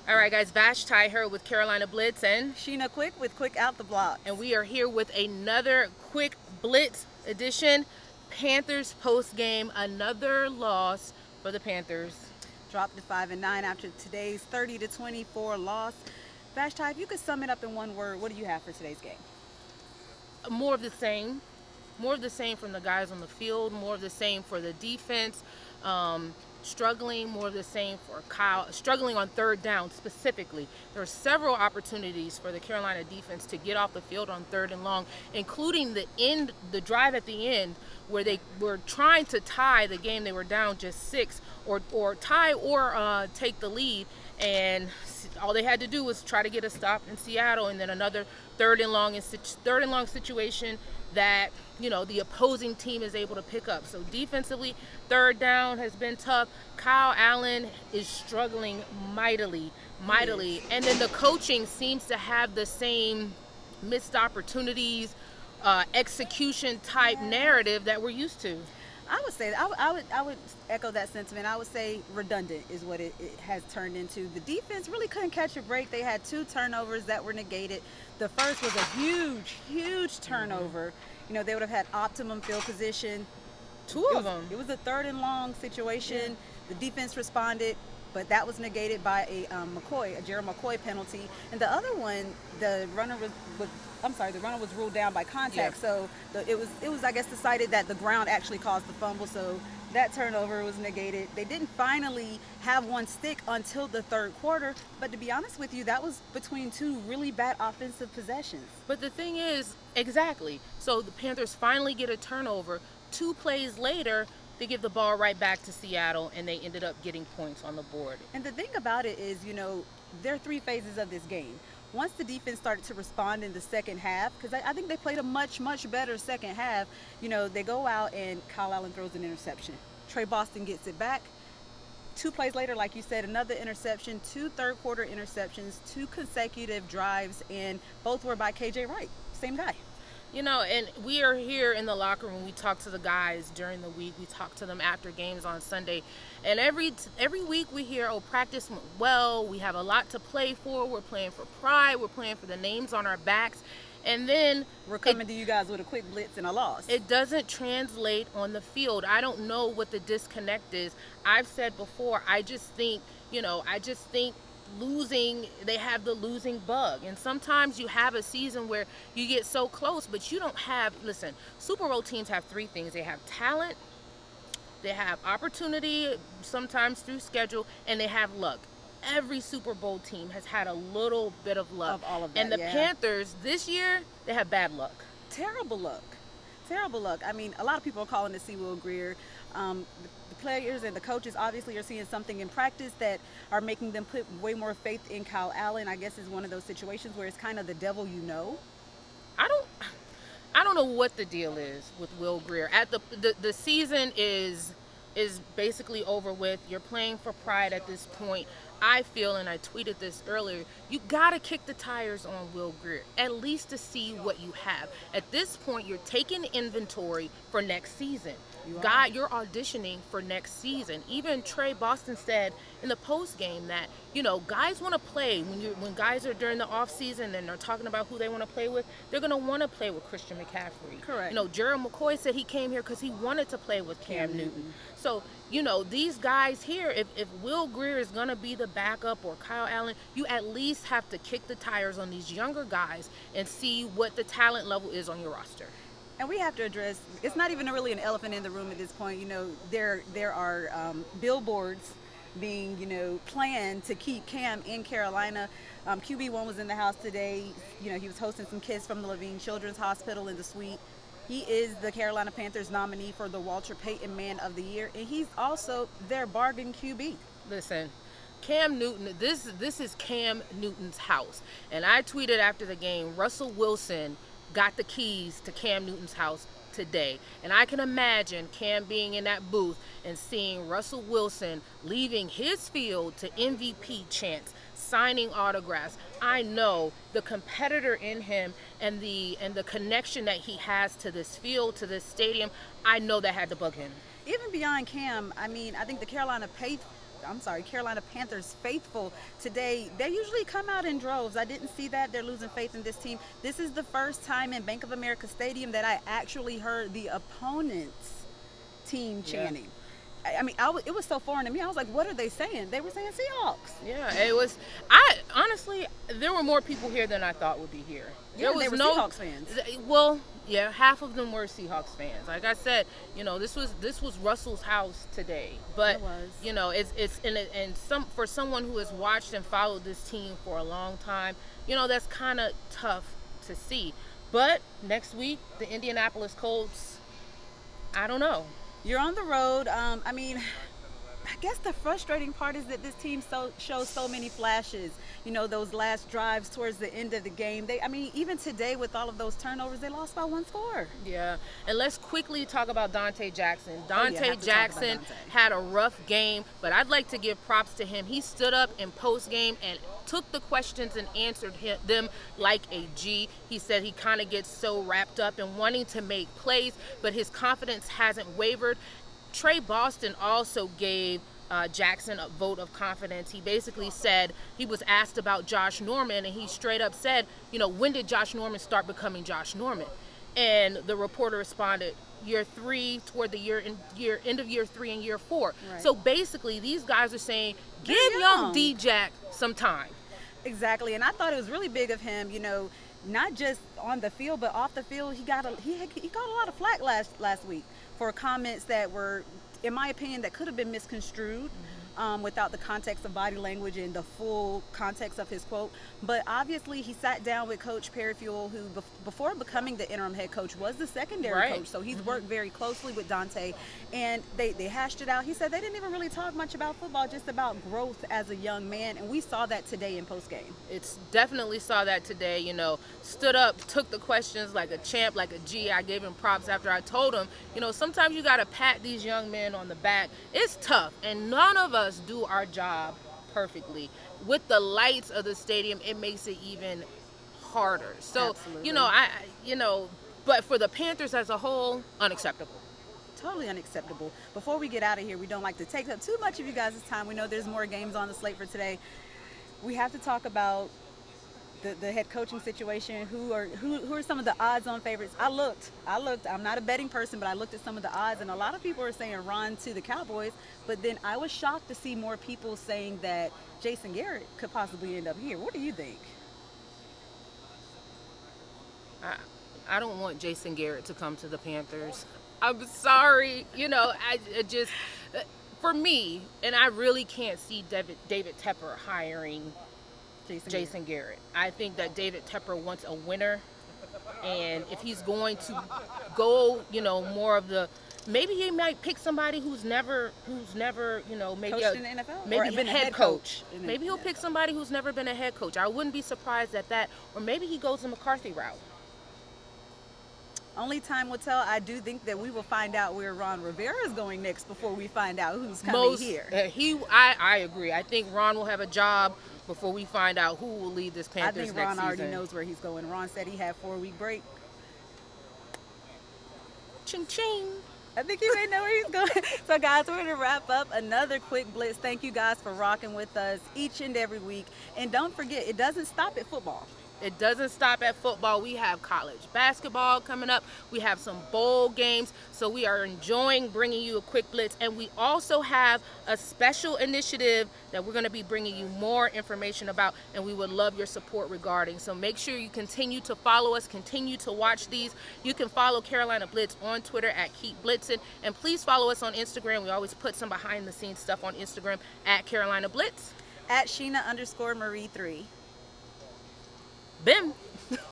All right, guys, Vashti here with Carolina Blitz, and Sheena Quick with Quick Out the Block. and we are here with another quick Blitz edition. Panthers post game, another loss for the Panthers. Dropped to 5-9 after today's 30-24 loss. Vashti, if you could sum it up in one word, what do you have for today's game? More of the same. More of the same from the guys on the field, more of the same for the defense. Struggling, more of the same for Kyle, struggling on third down specifically. There were several opportunities for the Carolina defense to get off the field on third and long, including the drive at the end where they were trying to tie the game. They were down just 6 or tie or take the lead, and all they had to do was try to get a stop in Seattle, and then another third and long situation that the opposing team is able to pick up. So defensively, third down has been tough. Kyle Allen is struggling mightily, and then the coaching seems to have the same missed opportunities, execution type narrative that we're used to. I would say I would echo that sentiment. I would say redundant is what it has turned into. The defense really couldn't catch a break. They had 2 turnovers that were negated. The first was a huge turnover. They would have had optimum field position. Two of them. It was a third and long situation. Yeah. The defense responded, but that was negated by a Jerry McCoy penalty. And the other one, the runner was ruled down by contact. Yeah. So it was I guess decided that the ground actually caused the fumble. So that turnover was negated. They didn't finally have one stick until the third quarter. But to be honest with you, that was between 2 really bad offensive possessions. But the thing is, exactly. So the Panthers finally get a turnover. 2 plays later, they give the ball right back to Seattle, and they ended up getting points on the board. And the thing about it is, there are 3 phases of this game. Once the defense started to respond in the second half, because I think they played a much better second half, they go out and Kyle Allen throws an interception. Trey Boston gets it back. 2 plays later, like you said, another interception, 2 third-quarter interceptions, 2 consecutive drives, and both were by KJ Wright, same guy. And we are here in the locker room. We talk to the guys during the week. We talk to them after games on Sunday. And every week we hear, practice went well. We have a lot to play for. We're playing for pride. We're playing for the names on our backs. And then we're coming to you guys with a quick blitz and a loss. It doesn't translate on the field. I don't know what the disconnect is. I've said before, I just think losing, they have the losing bug, and sometimes you have a season where you get so close, but you don't have, listen, Super Bowl teams have 3 things. They have talent, they have opportunity, sometimes through schedule, and they have luck. Every Super Bowl team has had a little bit of luck. Of all of that, and the Panthers this year, they have bad luck. Terrible luck. I mean, a lot of people are calling it Will Grier. The players and the coaches obviously are seeing something in practice that are making them put way more faith in Kyle Allen. I guess is one of those situations where it's kind of the devil I don't know what the deal is with Will Grier. At the season is basically over with. You're playing for pride at this point. I feel, and I tweeted this earlier, you got to kick the tires on Will Grier, at least to see what you have. At this point, you're taking inventory for next season. You're auditioning for next season. Even Trey Boston said in the post game that, guys want to play. When guys are during the off season and they're talking about who they want to play with, they're going to want to play with Christian McCaffrey. Correct. Jerry McCoy said he came here because he wanted to play with Cam Newton. So, these guys here, if Will Grier is going to be the backup or Kyle Allen, you at least have to kick the tires on these younger guys and see what the talent level is on your roster. And we have to address, it's not even really an elephant in the room at this point. There are billboards being, planned to keep Cam in Carolina. QB1 was in the house today. He was hosting some kids from the Levine Children's Hospital in the suite. He is the Carolina Panthers nominee for the Walter Payton Man of the Year, and he's also their bargain QB. Listen, Cam Newton, this is Cam Newton's house. And I tweeted after the game, Russell Wilson got the keys to Cam Newton's house today. And I can imagine Cam being in that booth and seeing Russell Wilson leaving his field to MVP chants, signing autographs. I know the competitor in him and the connection that he has to this field, to this stadium, I know that had to bug him. Even beyond Cam, I think the Carolina Carolina Panthers faithful today. They usually come out in droves. I didn't see that. They're losing faith in this team. This is the first time in Bank of America Stadium that I actually heard the opponent's team chanting. I mean, it was so foreign to me. I was like, what are they saying? They were saying Seahawks. Yeah, it was. I honestly, there were more people here than I thought would be here. Yeah, they were Seahawks fans. Well, yeah, half of them were Seahawks fans. Like I said, this was Russell's house today. But It was. and for someone who has watched and followed this team for a long time, that's kind of tough to see. But next week, the Indianapolis Colts. I don't know. You're on the road. I mean, I guess the frustrating part is that this team shows so many flashes. Those last drives towards the end of the game. Even today with all of those turnovers, they lost by one score. Yeah, and let's quickly talk about Dante Jackson. Have Dante to Jackson talk about Dante. had a rough game, but I'd like to give props to him. He stood up in post game and took the questions and answered them like a G. He said he kind of gets so wrapped up in wanting to make plays, but his confidence hasn't wavered. Trey Boston also gave Jackson a vote of confidence. He basically said, he was asked about Josh Norman, and he straight up said, when did Josh Norman start becoming Josh Norman? And the reporter responded, year 3, toward the end of year 3 and year 4. Right. So basically, these guys are saying, give They're young D-Jack some time. Exactly, and I thought it was really big of him, not just on the field, but off the field. He got a lot of flack last week for comments that were, in my opinion, that could have been misconstrued. Without the context of body language and the full context of his quote. But obviously he sat down with Coach Perryfuel, who before becoming the interim head coach was the secondary coach. So he's worked very closely with Dante, and they hashed it out. He said they didn't even really talk much about football, just about growth as a young man, and we saw that today in postgame. It's definitely saw that today, stood up, took the questions like a champ, like a G. I gave him props after I told him, sometimes you got to pat these young men on the back. It's tough, and none of us do our job perfectly. With the lights of the stadium, it makes it even harder. So, Absolutely. but for the Panthers as a whole, unacceptable. Totally unacceptable. Before we get out of here, we don't like to take up too much of you guys' time. We know there's more games on the slate for today. We have to talk about the head coaching situation. Who are some of the odds-on favorites? I looked. I'm not a betting person, but I looked at some of the odds, and a lot of people are saying Ron to the Cowboys. But then I was shocked to see more people saying that Jason Garrett could possibly end up here. What do you think? I don't want Jason Garrett to come to the Panthers. I'm sorry. For me, and I really can't see David Tepper hiring Jason Garrett. I think that David Tepper wants a winner, and if he's going to go, more of the, maybe he might pick somebody who's never, maybe Coached in the NFL? maybe Or been a a head coach. in the Maybe he'll pick somebody who's never been a head coach. I wouldn't be surprised at that. Or maybe he goes the McCarthy route. Only time will tell. I do think that we will find out where Ron Rivera is going next before we find out who's coming here. I agree. I think Ron will have a job before we find out who will lead this Panthers next season. I think Ron already knows where he's going. Ron said he had 4-week break. Ching ching. I think he may know where he's going. So, guys, we're going to wrap up another quick blitz. Thank you guys for rocking with us each and every week. And don't forget, it doesn't stop at football. It doesn't stop at football. We have college basketball coming up. We have some bowl games. So we are enjoying bringing you a quick blitz. And we also have a special initiative that we're going to be bringing you more information about. And we would love your support regarding. So make sure you continue to follow us. Continue to watch these. You can follow Carolina Blitz on Twitter at Keep Blitzing. And please follow us on Instagram. We always put some behind the scenes stuff on Instagram at Carolina Blitz. At Sheena_Marie3. Bim.